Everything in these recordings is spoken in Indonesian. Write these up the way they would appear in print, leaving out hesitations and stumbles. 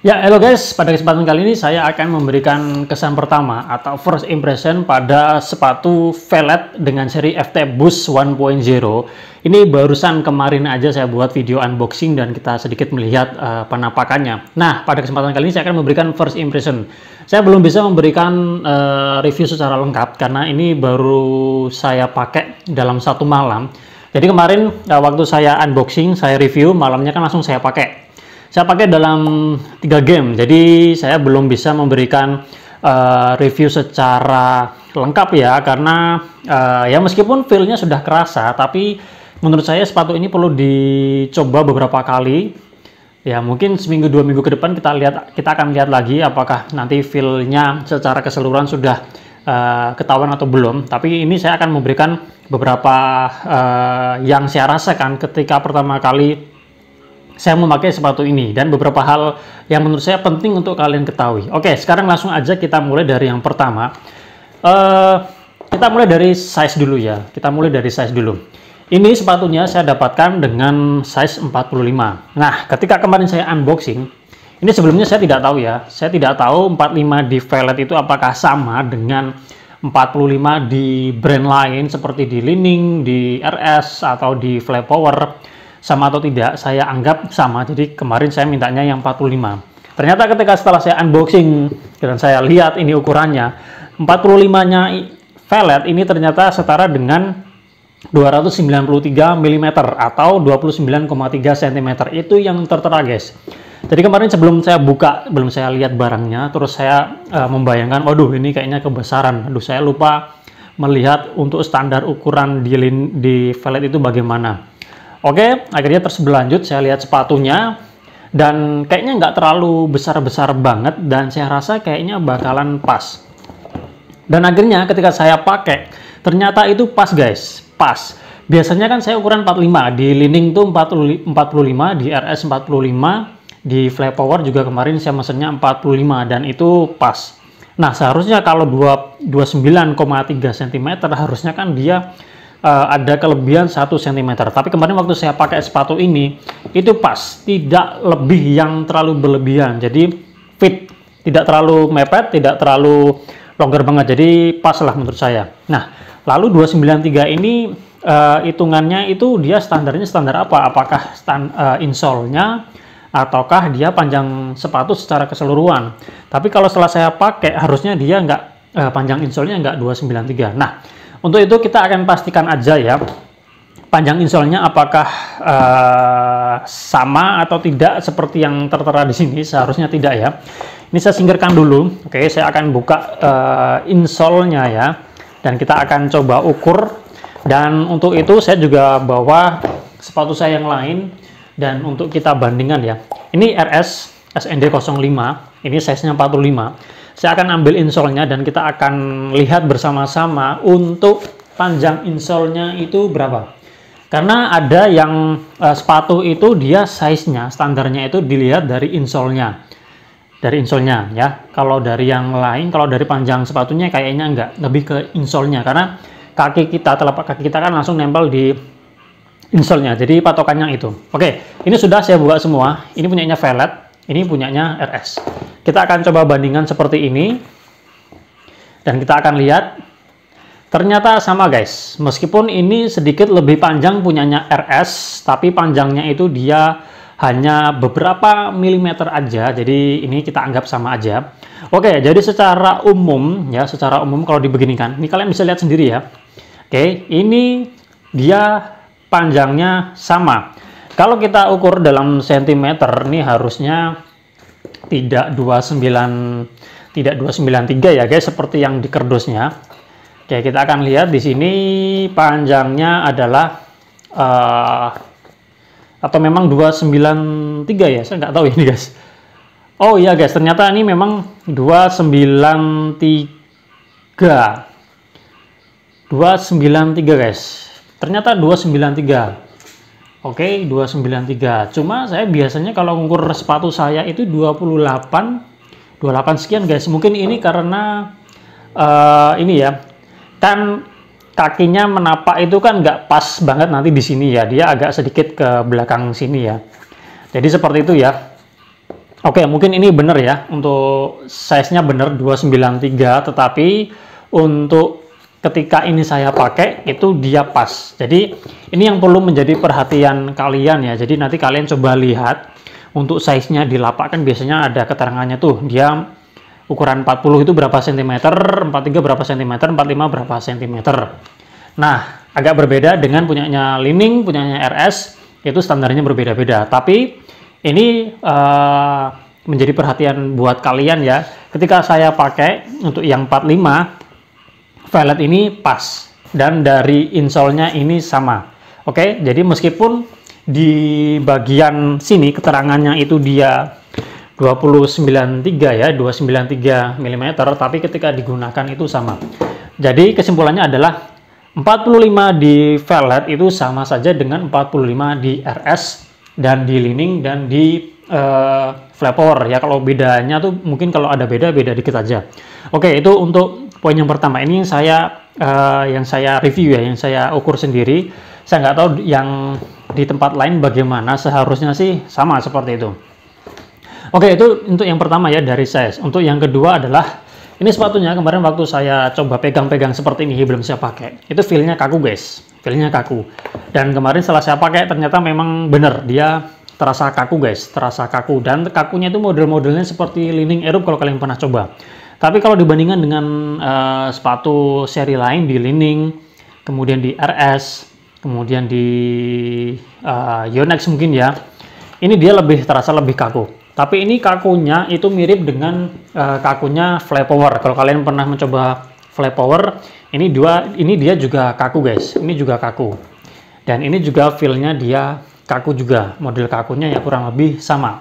Ya, halo guys. Pada kesempatan kali ini saya akan memberikan kesan pertama atau first impression pada sepatu Velet dengan seri FT Boost 1.0. Ini barusan kemarin aja saya buat video unboxing dan kita sedikit melihat penampakannya. Nah, pada kesempatan kali ini saya akan memberikan first impression. Saya belum bisa memberikan review secara lengkap karena ini baru saya pakai dalam satu malam. Jadi kemarin waktu saya unboxing, saya review, malamnya kan langsung saya pakai. Saya pakai dalam 3 game, jadi saya belum bisa memberikan review secara lengkap ya, karena ya meskipun feel-nya sudah kerasa, tapi menurut saya sepatu ini perlu dicoba beberapa kali. Ya mungkin seminggu 2 minggu ke depan kita akan lihat lagi apakah nanti feel-nya secara keseluruhan sudah ketahuan atau belum. Tapi ini saya akan memberikan beberapa yang saya rasakan ketika pertama kali saya memakai sepatu ini dan beberapa hal yang menurut saya penting untuk kalian ketahui. Oke, sekarang langsung aja kita mulai dari yang pertama. Kita mulai dari size dulu ya. Kita mulai dari size dulu. Ini sepatunya saya dapatkan dengan size 45. Nah, ketika kemarin saya unboxing, ini sebelumnya saya tidak tahu ya. Saya tidak tahu 45 di Velet itu apakah sama dengan 45 di brand lain seperti di Li-Ning, di RS atau di Fly Power. Sama atau tidak, saya anggap sama. Jadi kemarin saya mintanya yang 45. Ternyata ketika setelah saya unboxing dan saya lihat ini ukurannya, 45-nya Velet ini ternyata setara dengan 293 mm atau 29,3 cm. Itu yang tertera guys. Jadi kemarin sebelum saya buka, belum saya lihat barangnya, terus saya membayangkan, waduh ini kayaknya kebesaran. Aduh, saya lupa melihat untuk standar ukuran di Velet itu bagaimana. Oke, akhirnya berlanjut saya lihat sepatunya dan kayaknya nggak terlalu besar-besar banget dan saya rasa kayaknya bakalan pas. Dan akhirnya ketika saya pakai, ternyata itu pas guys, pas. Biasanya kan saya ukuran 45, di Li-Ning tuh 45, di RS 45, di Fly Power juga kemarin saya mesennya 45 dan itu pas. Nah, seharusnya kalau 29,3 cm harusnya kan dia ada kelebihan 1 cm. Tapi kemarin waktu saya pakai sepatu ini itu pas, tidak lebih yang terlalu berlebihan. Jadi fit, tidak terlalu mepet, tidak terlalu longgar banget. Jadi pas lah menurut saya. Nah, lalu 293 ini hitungannya itu dia standarnya standar apa? Apakah insole-nya ataukah dia panjang sepatu secara keseluruhan? Tapi kalau setelah saya pakai harusnya dia nggak panjang insole-nya nggak 293. Nah, untuk itu kita akan pastikan aja ya panjang insole-nya apakah sama atau tidak seperti yang tertera di sini. Seharusnya tidak ya. Ini saya singkirkan dulu. Oke, saya akan buka insole-nya ya. Dan kita akan coba ukur. Dan untuk itu saya juga bawa sepatu saya yang lain. Dan untuk kita bandingkan ya. Ini RS SND 05. Ini size-nya 45. Saya akan ambil insole-nya dan kita akan lihat bersama-sama untuk panjang insole-nya itu berapa. Karena ada yang sepatu itu dia size-nya, standarnya itu dilihat dari insole-nya. Dari insole-nya ya. Kalau dari yang lain, kalau dari panjang sepatunya kayaknya enggak, lebih ke insole-nya. Karena kaki kita, telapak kaki kita kan langsung nempel di insole-nya. Jadi patokannya itu. Oke, ini sudah saya buka semua. Ini punyanya Velet. Ini punyanya RS. Kita akan coba bandingkan seperti ini. Dan kita akan lihat. Ternyata sama guys. Meskipun ini sedikit lebih panjang punyanya RS. Tapi panjangnya itu dia hanya beberapa milimeter aja. Jadi ini kita anggap sama aja. Oke, jadi secara umum ya. Secara umum kalau dibeginikan. Ini kalian bisa lihat sendiri ya. Oke, ini dia panjangnya sama. Kalau kita ukur dalam sentimeter, ini harusnya tidak 293 ya guys, seperti yang di kerdusnya. Oke, kita akan lihat di sini panjangnya adalah atau memang 293 ya, saya nggak tahu ini guys. Oh iya guys, ternyata ini memang 293 guys. Ternyata 293. Oke, 293. Cuma saya biasanya kalau ngukur sepatu saya itu 28 sekian guys. Mungkin ini karena ini ya. Kan kakinya menapak itu kan nggak pas banget nanti di sini ya. Dia agak sedikit ke belakang sini ya. Jadi seperti itu ya. Oke, mungkin ini benar ya, untuk size-nya benar 293, tetapi untuk ketika ini saya pakai itu dia pas. Jadi ini yang perlu menjadi perhatian kalian ya. Jadi nanti kalian coba lihat untuk size-nya di lapak, kan biasanya ada keterangannya tuh, dia ukuran 40 itu berapa cm, 43 berapa cm, 45 berapa cm. Nah, agak berbeda dengan punyanya Li-Ning, punyanya RS, itu standarnya berbeda-beda. Tapi ini menjadi perhatian buat kalian ya. Ketika saya pakai untuk yang 45, velg ini pas. Dan dari insole-nya ini sama. Oke, jadi meskipun di bagian sini keterangannya itu dia 293 ya, 293 mm, tapi ketika digunakan itu sama. Jadi kesimpulannya adalah 45 di velg itu sama saja dengan 45 di RS dan di Li-Ning dan di flapper ya. Kalau bedanya tuh mungkin kalau ada beda dikit aja. Oke, itu untuk poin yang pertama. Ini yang saya review ya, yang saya ukur sendiri. Saya nggak tahu yang di tempat lain bagaimana, seharusnya sih sama seperti itu. Oke, itu untuk yang pertama ya, dari size. Untuk yang kedua adalah ini sepatunya. Kemarin waktu saya coba pegang-pegang seperti ini, belum saya pakai, itu feel-nya kaku guys, feel-nya kaku. Dan kemarin setelah saya pakai ternyata memang bener, dia terasa kaku guys, terasa kaku. Dan kakunya itu model-modelnya seperti Li-Ning Aerobe kalau kalian pernah coba. Tapi kalau dibandingkan dengan sepatu seri lain di Li-Ning, kemudian di RS, kemudian di Yonex mungkin ya, ini dia terasa lebih kaku. Tapi ini kakunya itu mirip dengan kakunya Flypower. Kalau kalian pernah mencoba Flypower, ini dia juga kaku guys. Ini juga kaku. Dan ini juga feel-nya dia kaku juga. Model kakunya ya kurang lebih sama.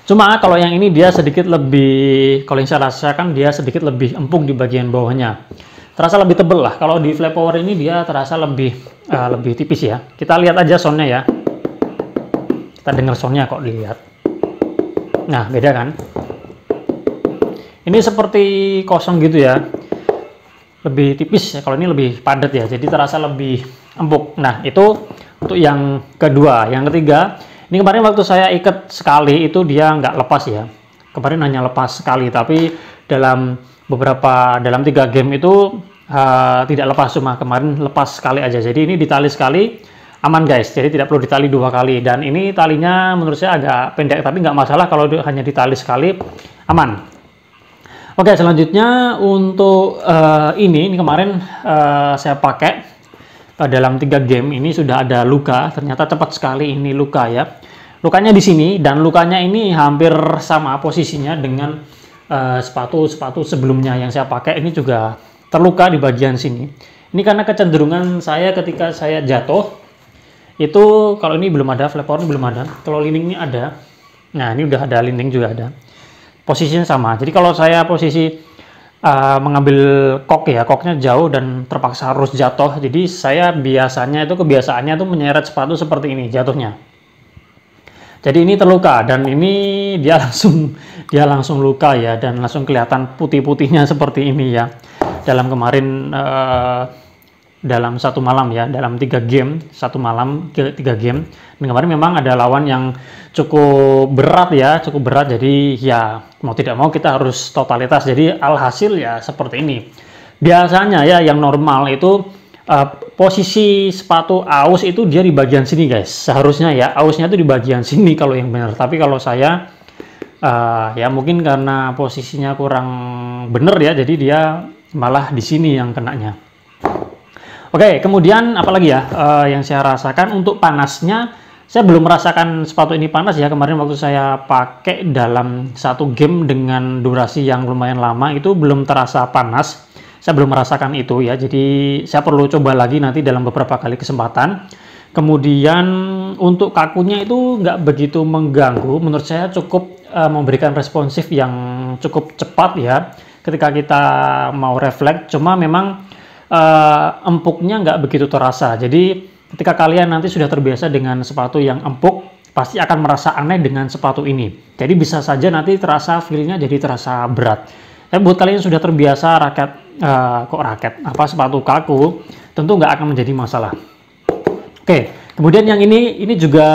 Cuma kalau yang ini dia sedikit lebih, kalau yang saya rasakan dia sedikit lebih empuk di bagian bawahnya. Terasa lebih tebel lah. Kalau di Flypower ini dia terasa lebih tipis ya. Kita lihat aja soundnya ya. Kita dengar soundnya kok dilihat. Nah, beda kan? Ini seperti kosong gitu ya. Lebih tipis ya, kalau ini lebih padat ya. Jadi terasa lebih empuk. Nah, itu untuk yang kedua. Yang ketiga, ini kemarin waktu saya ikat sekali itu dia nggak lepas ya. Kemarin hanya lepas sekali, tapi dalam 3 game itu tidak lepas, cuma kemarin lepas sekali aja. Jadi ini ditali sekali, aman guys, jadi tidak perlu ditali 2 kali. Dan ini talinya menurut saya agak pendek, tapi nggak masalah kalau hanya ditali sekali, aman. Oke, selanjutnya untuk ini kemarin saya pakai dalam 3 game ini sudah ada luka. Ternyata cepat sekali ini luka ya. Lukanya di sini, dan lukanya ini hampir sama posisinya dengan sepatu sebelumnya yang saya pakai. Ini juga terluka di bagian sini. Ini karena kecenderungan saya ketika saya jatuh itu, kalau ini belum ada, Flypower ini belum ada, kalau Li-Ning ini ada. Nah, ini udah ada, Li-Ning juga ada. Posisinya sama. Jadi kalau saya posisi mengambil kok ya, koknya jauh dan terpaksa harus jatuh. Jadi saya biasanya itu kebiasaannya tuh menyeret sepatu seperti ini jatuhnya. Jadi ini terluka, dan ini dia langsung luka ya, dan langsung kelihatan putih-putihnya seperti ini ya. Dalam kemarin dalam 1 malam ya, dalam 3 game, 1 malam 3 game. Dan kemarin memang ada lawan yang cukup berat ya, jadi ya mau tidak mau kita harus totalitas. Jadi alhasil ya seperti ini. Biasanya ya yang normal itu posisi sepatu aus itu dia di bagian sini guys. Seharusnya ya ausnya itu di bagian sini kalau yang benar. Tapi kalau saya ya mungkin karena posisinya kurang benar ya, jadi dia malah di sini yang kenanya. Oke, kemudian apalagi ya yang saya rasakan untuk panasnya, saya belum merasakan sepatu ini panas ya. Kemarin waktu saya pakai dalam 1 game dengan durasi yang lumayan lama itu belum terasa panas. Saya belum merasakan itu ya. Jadi saya perlu coba lagi nanti dalam beberapa kali kesempatan. Kemudian untuk kakunya itu nggak begitu mengganggu. Menurut saya cukup memberikan responsif yang cukup cepat ya ketika kita mau refleks. Cuma memang empuknya nggak begitu terasa. Jadi ketika kalian nanti sudah terbiasa dengan sepatu yang empuk, pasti akan merasa aneh dengan sepatu ini. Jadi bisa saja nanti terasa feel-nya jadi terasa berat. Tapi buat kalian yang sudah terbiasa sepatu kaku, tentu nggak akan menjadi masalah. Oke, kemudian yang ini juga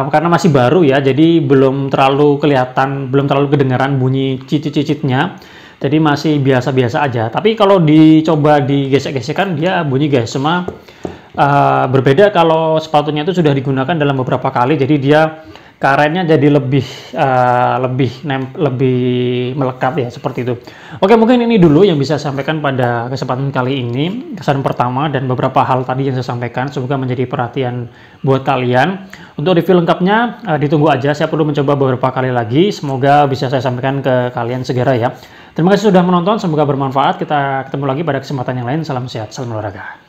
karena masih baru ya, jadi belum terlalu kelihatan, belum terlalu kedengaran bunyi cicit-cicitnya. Jadi masih biasa-biasa aja. Tapi kalau dicoba digesek-gesek kan dia bunyi guys. Cuma berbeda kalau sepatunya itu sudah digunakan dalam beberapa kali. Jadi dia karetnya jadi lebih melekat ya, seperti itu. Oke, mungkin ini dulu yang bisa saya sampaikan pada kesempatan kali ini, kesan pertama dan beberapa hal tadi yang saya sampaikan. Semoga menjadi perhatian buat kalian. Untuk review lengkapnya ditunggu aja, saya perlu mencoba beberapa kali lagi. Semoga bisa saya sampaikan ke kalian segera ya. Terima kasih sudah menonton, semoga bermanfaat. Kita ketemu lagi pada kesempatan yang lain. Salam sehat, salam olahraga.